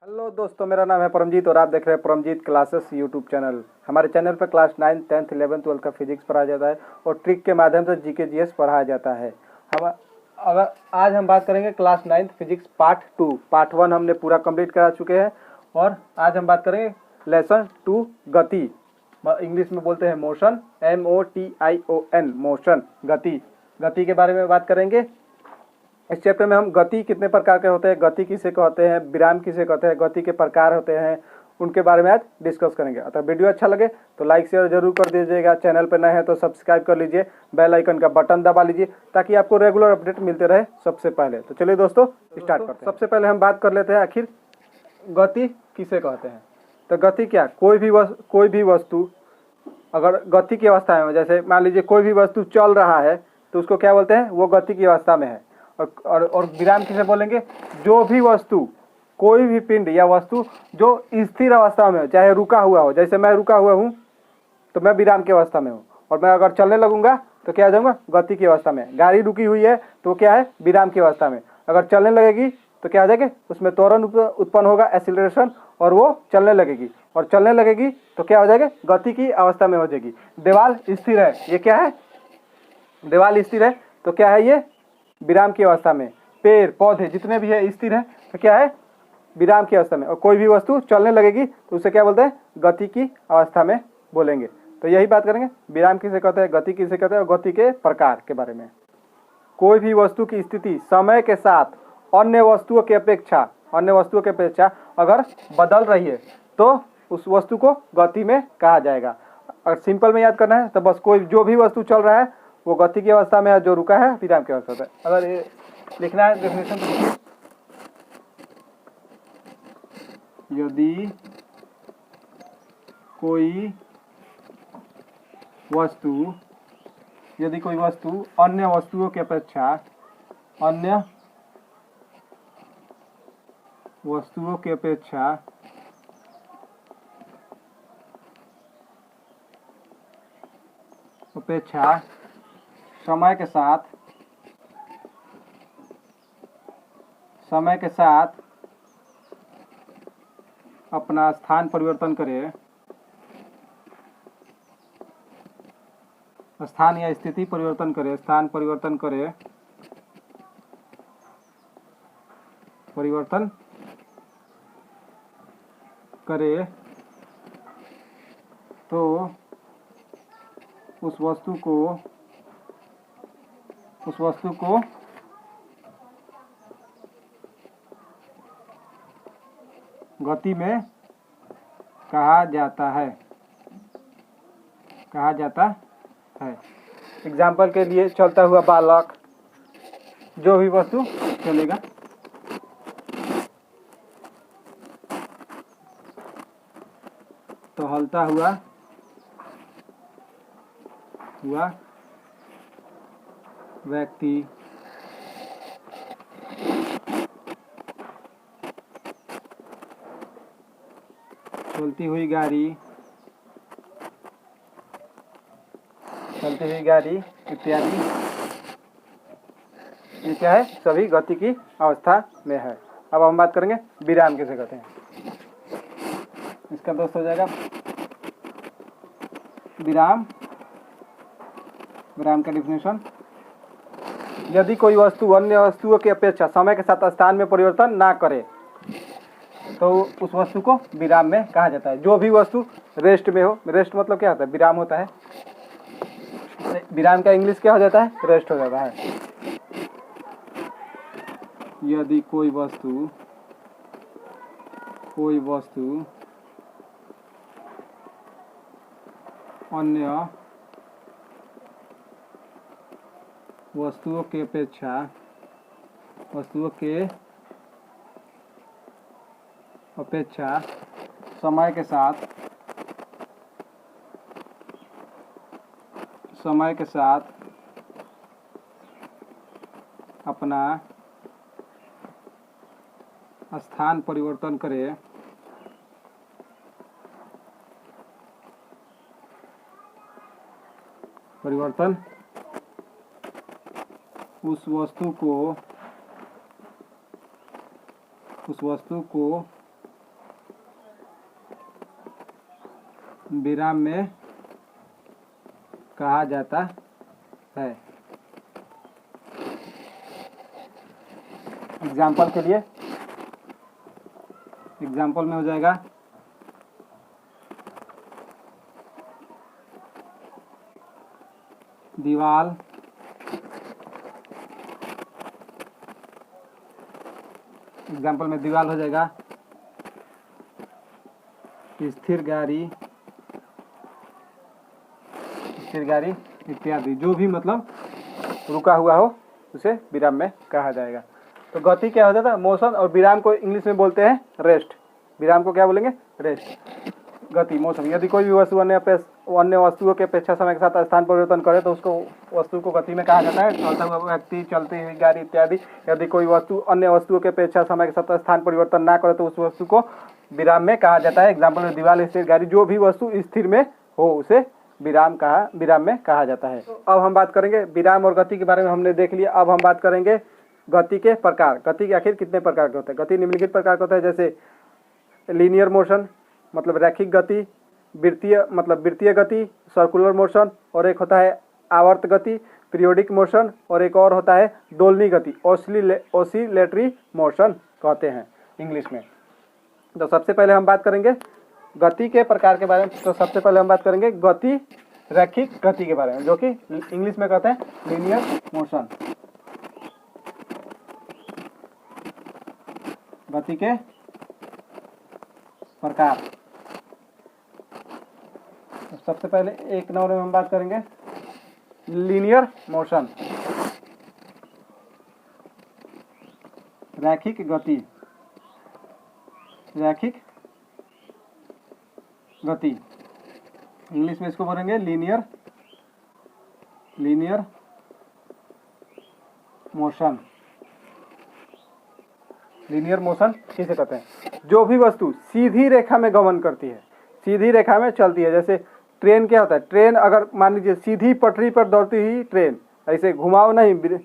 Hello दोस्तों, मेरा नाम है परमजीत और आप देख रहे हैं परमजीत क्लासेस यूट्यूब चैनल। हमारे चैनल पर क्लास 9, 10th, 11th, 12th का फिजिक्स पढ़ाया जाता है और ट्रिक के माध्यम से जीके जीएस पढ़ाया जाता है। आज हम बात करेंगे class 9th physics part 2। Part 1 हमने पूरा कंप्लीट करा चुके हैं और आज हम बात करेंगे लेसन 2 गति। इंग्लिश में बोलते हैं मोशन, MOTION, मोशन, गति के बारे में बात करेंगे। इस चैप्टर में हम गति कितने प्रकार के होते हैं, गति किसे कहते हैं, विराम किसे कहते हैं, गति के प्रकार होते हैं, उनके बारे में आज डिस्कस करेंगे। अतः वीडियो अच्छा लगे तो लाइक शेयर जरूर कर दीजिएगा। चैनल पर नए हैं तो सब्सक्राइब कर लीजिए, बेल आइकन का बटन दबा लीजिए ताकि आपको रेगुलर अपडेट मिलते रहे सबसे पहले। तो चलिए दोस्तों स्टार्ट करते हैं। सबसे पहले हम बात कर लेते हैं आखिर गति किसे कहते हैं। तो गति क्या, कोई भी वस्तु अगर गति की अवस्था में, जैसे मान लीजिए कोई भी वस्तु चल रहा है तो उसको क्या बोलते हैं, वो गति की अवस्था में है। और विराम किसे बोलेंगे, जो भी वस्तु, कोई भी पिंड या वस्तु जो स्थिर अवस्था में हो, चाहे रुका हुआ हो। जैसे मैं रुका हुआ हूँ तो मैं विराम की अवस्था में हूँ और मैं अगर चलने लगूंगा तो क्या आ जाऊंगा, गति की अवस्था में। गाड़ी रुकी हुई है तो क्या है, विराम की अवस्था में। अगर चलने लगेगी तो क्या आ जाएगा, उसमें त्वरण उत्पन्न होगा, एक्सीलरेशन, और वो चलने लगेगी। और चलने लगेगी तो क्या हो जाएगा, गति की अवस्था में हो जाएगी। दीवार स्थिर है, ये क्या है, दीवार स्थिर है तो क्या है, ये विराम की अवस्था में। पेड़ पौधे जितने भी है स्थिर है तो क्या है, विराम की अवस्था में। और कोई भी वस्तु चलने लगेगी तो उसे क्या बोलते हैं, गति की अवस्था में बोलेंगे। तो यही बात करेंगे, विराम किसे कहते हैं, गति किसे कहते हैं, और गति के प्रकार के बारे में। कोई भी वस्तु की स्थिति समय के साथ अन्य वस्तुओं की अपेक्षा अगर बदल रही है तो उस वस्तु को गति में कहा जाएगा। अगर सिंपल में याद करना है तो बस जो भी वस्तु चल रहा है वो गति की अवस्था में है, जो रुका है विराम की अवस्था में। अगर ये लिखना है डेफिनेशन तो लिखिए, यदि कोई वस्तु अन्य वस्तुओं की अपेक्षा समय के साथ अपना स्थान परिवर्तन करे, स्थान या स्थिति परिवर्तन करे तो उस वस्तु को गति में कहा जाता है। एग्जाम्पल के लिए चलता हुआ बालक, जो भी वस्तु चलेगा, तो हलता हुआ व्यक्ति, चलती हुई गाड़ी इत्यादि, ये क्या है, सभी गति की अवस्था में है। अब हम बात करेंगे विराम किसे कहते हैं। इसका दोस्त हो जाएगा विराम का डिफिनेशन, यदि कोई वस्तु अन्य वस्तुओं की अपेक्षा समय के साथ स्थान में परिवर्तन ना करे तो उस वस्तु को विराम में कहा जाता है। जो भी वस्तु रेस्ट में हो, रेस्ट मतलब क्या होता है, विराम होता है। विराम का इंग्लिश क्या हो जाता है, रेस्ट हो जाता है। यदि कोई वस्तु अन्य वस्तुओं के अपेक्षा समय के साथ अपना स्थान परिवर्तन करे उस वस्तु को विराम में कहा जाता है। एग्जाम्पल के लिए, एग्जाम्पल में हो जाएगा दीवाल, एग्जाम्पल में दीवाल हो जाएगा स्थिर गाड़ी, स्थिर गाड़ी इत्यादि। जो भी मतलब रुका हुआ हो उसे विराम में कहा जाएगा। तो गति क्या हो जाता है? मोशन। और विराम को इंग्लिश में बोलते हैं रेस्ट। विराम को क्या बोलेंगे? रेस्ट। गति, मोशन। यदि कोई भी वस्तु अन्य वस्तुओं के अपेक्षा समय के साथ स्थान परिवर्तन करे तो उसको वस्तु को गति में कहा जाता है। चलता हुआ व्यक्ति, चलती हुई गाड़ी इत्यादि। यदि कोई वस्तु अन्य वस्तुओं के अपेक्षा समय के साथ स्थान परिवर्तन ना करे तो उस वस्तु को विराम में कहा जाता है। एग्जाम्पल में दीवार, स्थिर गाड़ी। जो भी वस्तु स्थिर में हो उसे विराम में कहा जाता है। तो अब हम बात करेंगे विराम और गति के बारे में हमने देख लिया। अब हम बात करेंगे गति के प्रकार। गति के आखिर कितने प्रकार के होते हैं? गति निम्नलिखित प्रकार के होता है, जैसे लीनियर मोशन मतलब रैखिक गति, वृत्तीय मतलब वृत्तीय गति, सर्कुलर मोशन, और एक होता है आवर्त गति, पीरियोडिक मोशन, और एक और होता है दोलनी गति, ऑसिलेटरी मोशन कहते हैं इंग्लिश में। तो सबसे पहले हम बात करेंगे गति के प्रकार के बारे में। तो सबसे पहले हम बात करेंगे गति रैखिक गति के बारे में, जो कि इंग्लिश में कहते हैं लीनियर मोशन। गति के प्रकार। तो सबसे पहले एक नंबर में हम बात करेंगे लीनियर मोशन, रैखिक गति, रैखिक गति। इंग्लिश में इसको बोलेंगे लीनियर मोशन। लीनियर मोशन किसे कहते हैं? जो भी वस्तु सीधी रेखा में गमन करती है, सीधी रेखा में चलती है। जैसे ट्रेन क्या होता है? ट्रेन अगर मान लीजिए सीधी पटरी पर दौड़ती हुई ट्रेन, ऐसे घुमाव नहीं,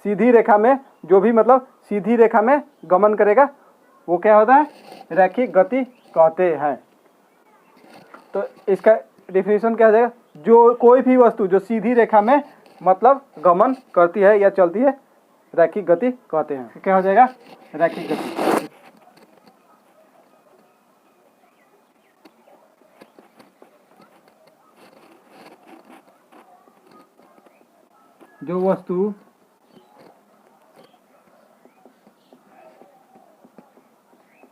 सीधी रेखा में, जो भी मतलब सीधी रेखा में गमन करेगा वो क्या होता है? रैखिक गति कहते हैं। तो इसका डेफिनेशन क्या हो जाएगा? जो कोई भी वस्तु जो सीधी रेखा में मतलब गमन करती है या चलती है, रैखिक गति कहते हैं। क्या हो जाएगा? रैखिक गति। जो वस्तु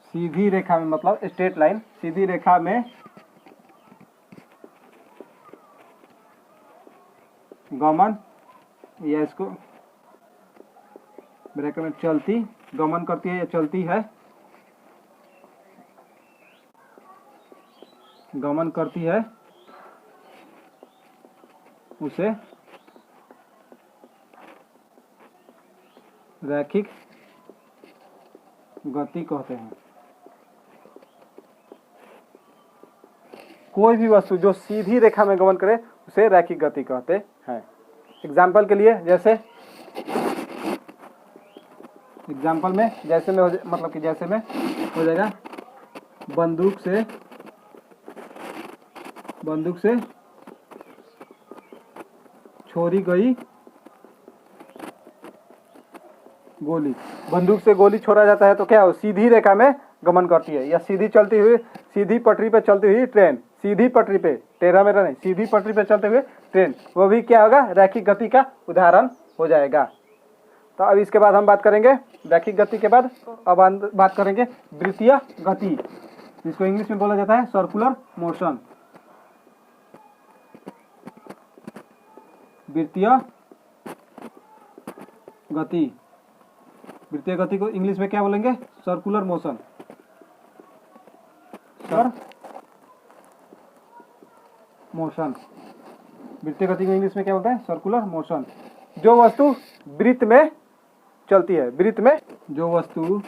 सीधी रेखा में मतलब स्ट्रेट लाइन, सीधी रेखा में गमन या इसको ब्रैकेट में चलती, गमन करती है या चलती है, गमन करती है, उसे रैखिक गति कहते हैं। कोई भी वस्तु जो सीधी रेखा में गमन करे उसे रैखिक गति कहते हैं। एग्जाम्पल के लिए, जैसे एग्जाम्पल में जैसे में मतलब कि जैसे में हो जाएगा बंदूक से छोड़ी गई गोली। बंदूक से गोली छोड़ा जाता है तो क्या हो? सीधी रेखा में गमन करती है, या सीधी चलती हुई, सीधी पटरी पे चलती हुई ट्रेन, सीधी पटरी पे, टेढ़ा मेढ़ा नहीं, सीधी पटरी पे चलते हुए ट्रेन, वो भी क्या होगा? रैखिक गति का उदाहरण हो जाएगा। तो अब इसके बाद हम बात करेंगे रैखिक गति के बाद अब बात करेंगे वृत्तीय गति, जिसको इंग्लिश में बोला जाता है सर्कुलर मोशन। वृत्तीय गति, वृत्तीय गति को इंग्लिश में क्या बोलेंगे? Circular motion. मोशन, वृत्तीय गति को इंग्लिश में क्या बोलते हैं? Circular motion. जो वस्तु वृत्त में चलती है, वृत्त में जो वस्तु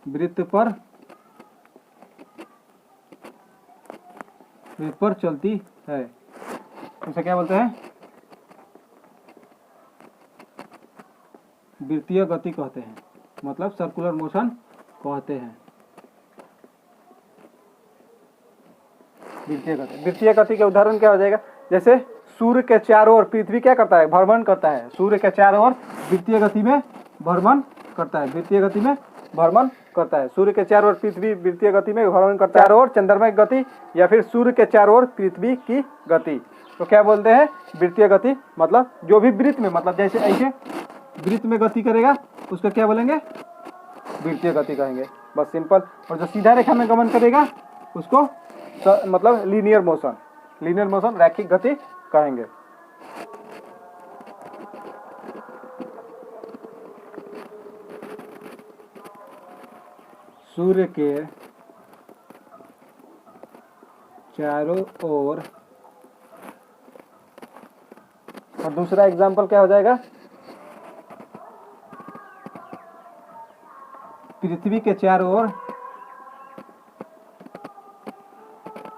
वृत्त पर चलती है उसे क्या बोलते हैं? वृत्तीय गति कहते हैं, मतलब सर्कुलर मोशन कहते हैं। वृत्तीय गति। वृत्तीय गति के उदाहरण क्या हो जाएगा, जैसे सूर्य के चारों ओर पृथ्वी क्या करता है, भ्रमण करता है। सूर्य के चारों ओर वृत्तीय गति में भ्रमण करता है, वृत्तीय गति में भ्रमण करता है। सूर्य के चारों ओर पृथ्वी वृत्तीय गति में भ्रमण करता है। चारों ओर चंद्रमा की गति या फिर सूर्य के चारों ओर पृथ्वी की गति, तो क्या बोलते हैं, वृत्तीय गति। मतलब जो भी वृत्त में, मतलब जैसे ऐसे वृत्त में गति करेगा उसको क्या बोलेंगे, वृत्तीय गति कहेंगे, बस सिंपल। और जो सीधा रेखा में गमन करेगा उसको मतलब लीनियर मोशन, लीनियर मोशन, रैखिक गति कहेंगे। सूर्य के चारों ओर, और दूसरा एग्जांपल क्या हो जाएगा, पृथ्वी के चारों ओर,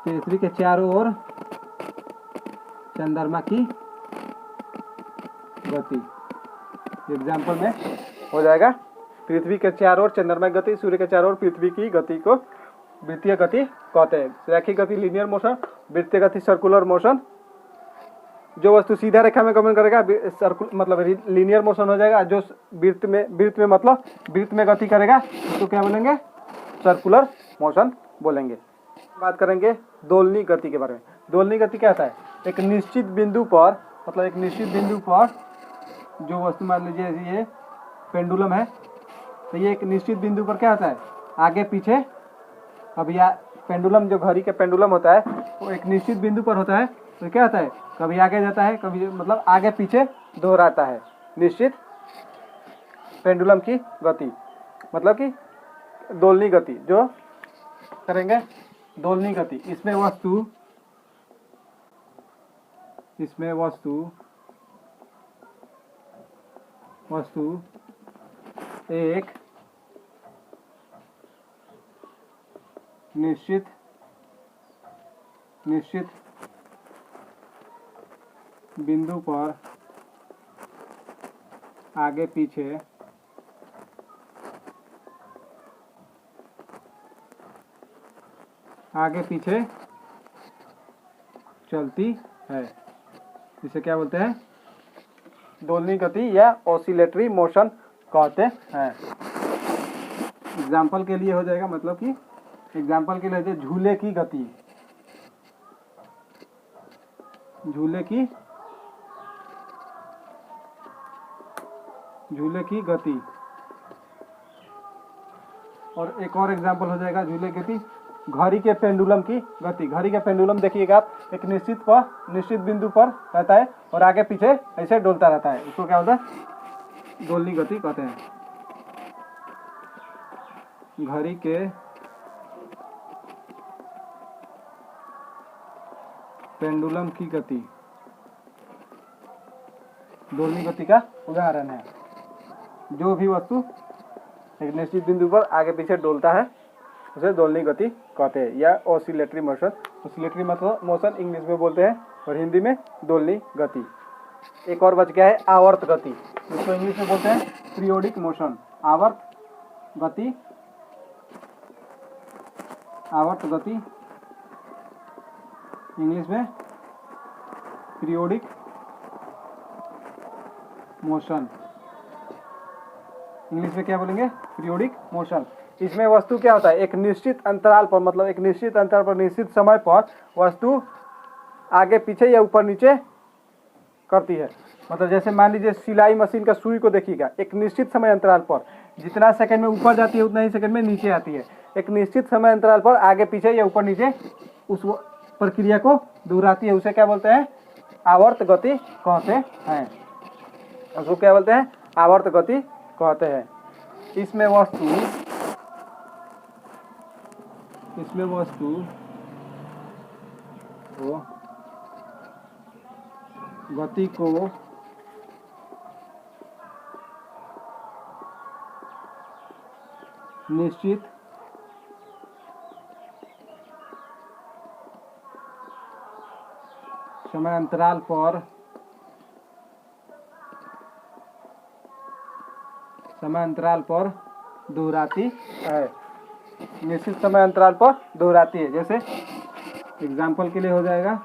पृथ्वी के चारों ओर चंद्रमा की गति। एग्जाम्पल में हो जाएगा पृथ्वी के चारों ओर चंद्रमा की गति, सूर्य के चारों ओर पृथ्वी की गति को वृत्तीय गति कहते हैं। रैखिक गति लीनियर मोशन, वृत्तीय गति सर्कुलर मोशन। जो वस्तु सीधा रेखा में गमन करेगा मतलब लीनियर मोशन हो जाएगा। जो वृत्त में मतलब वृत्त में गति करेगा उसको क्या बोलेंगे, सर्कुलर मोशन बोलेंगे। बात करेंगे दोलनी गति के बारे में। दोलनी गति क्या होता है, एक निश्चित बिंदु पर, मतलब एक निश्चित बिंदु पर जो वस्तु, मान लीजिए ये पेंडुलम है, तो ये एक निश्चित बिंदु पर क्या होता है, आगे पीछे। अब या पेंडुलम, जो घड़ी का पेंडुलम होता है वो एक निश्चित बिंदु पर होता है, तो क्या होता है, कभी आगे जाता है, कभी मतलब आगे पीछे दोहराता है। निश्चित पेंडुलम की गति मतलब कि दोलनी गति। जो करेंगे दोलनी गति, इसमें वस्तु एक निश्चित बिंदु पर आगे पीछे चलती है, इसे क्या बोलते हैं, दोलनी गति या ऑसिलेटरी मोशन कहते हैं। एग्जाम्पल के लिए हो जाएगा, मतलब कि एग्जाम्पल के लिए झूले की गति, झूले की गति। और एक और एग्जाम्पल हो जाएगा झूले की गति, घड़ी के पेंडुलम की गति। घड़ी का पेंडुलम देखिएगा आप, एक निश्चित बिंदु पर रहता है और आगे पीछे ऐसे डोलता रहता है, उसको क्या होता है, दोलनी गति कहते हैं। घड़ी के पेंडुलम की गति दोलनी गति का उदाहरण है। जो भी वस्तु एक निश्चित बिंदु पर आगे पीछे डोलता है उसे दोलनी गति कहते हैं, या ऑसिलेटरी मोशन। ऑसिलेटरी मतलब मोशन इंग्लिश में बोलते हैं और हिंदी में दोलनी गति। एक और बच गया है आवर्त गति, जिसको इंग्लिश में बोलते हैं पीरियोडिक मोशन। आवर्त गति इंग्लिश में पीरियोडिक मोशन। इंग्लिश में क्या बोलेंगे, पीरियोडिक मोशन। इसमें वस्तु क्या होता है, एक निश्चित अंतराल पर, मतलब एक निश्चित अंतराल पर निश्चित समय पर वस्तु आगे पीछे या ऊपर नीचे करती है। मतलब जैसे मान लीजिए सिलाई मशीन का सुई को देखिएगा, एक निश्चित समय अंतराल पर जितना सेकंड में ऊपर जाती है उतना ही सेकंड में नीचे आती है। एक निश्चित समय अंतराल पर आगे पीछे या ऊपर नीचे उस प्रक्रिया को दोहराती है, उसे क्या बोलते हैं, आवर्त गति कहते हैं। उसको क्या बोलते हैं, आवर्त गति कहते हैं। इसमें वस्तु गति को निश्चित समय अंतराल पर दोहराती है। निश्चित समय अंतराल पर दोहराती है। जैसे एग्जाम्पल के लिए हो जाएगा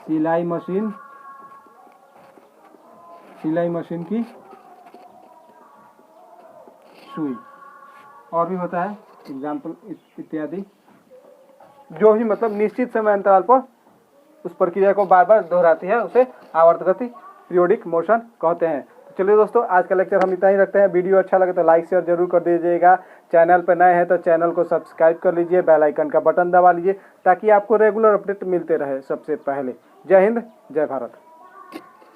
सिलाई मशीन की सुई। और भी होता है एग्जाम्पल इत्यादि, जो भी मतलब निश्चित समय अंतराल पर उस प्रक्रिया को बार बार दोहराती है, उसे आवर्त गति पीरियोडिक मोशन कहते हैं। तो चलिए दोस्तों, आज का लेक्चर हम इतना ही रखते हैं। वीडियो अच्छा लगे तो लाइक शेयर जरूर कर दीजिएगा। चैनल पर नए हैं तो चैनल को सब्सक्राइब कर लीजिए, बेल आइकन का बटन दबा लीजिए ताकि आपको रेगुलर अपडेट मिलते रहे सबसे पहले। जय हिंद, जय भारत।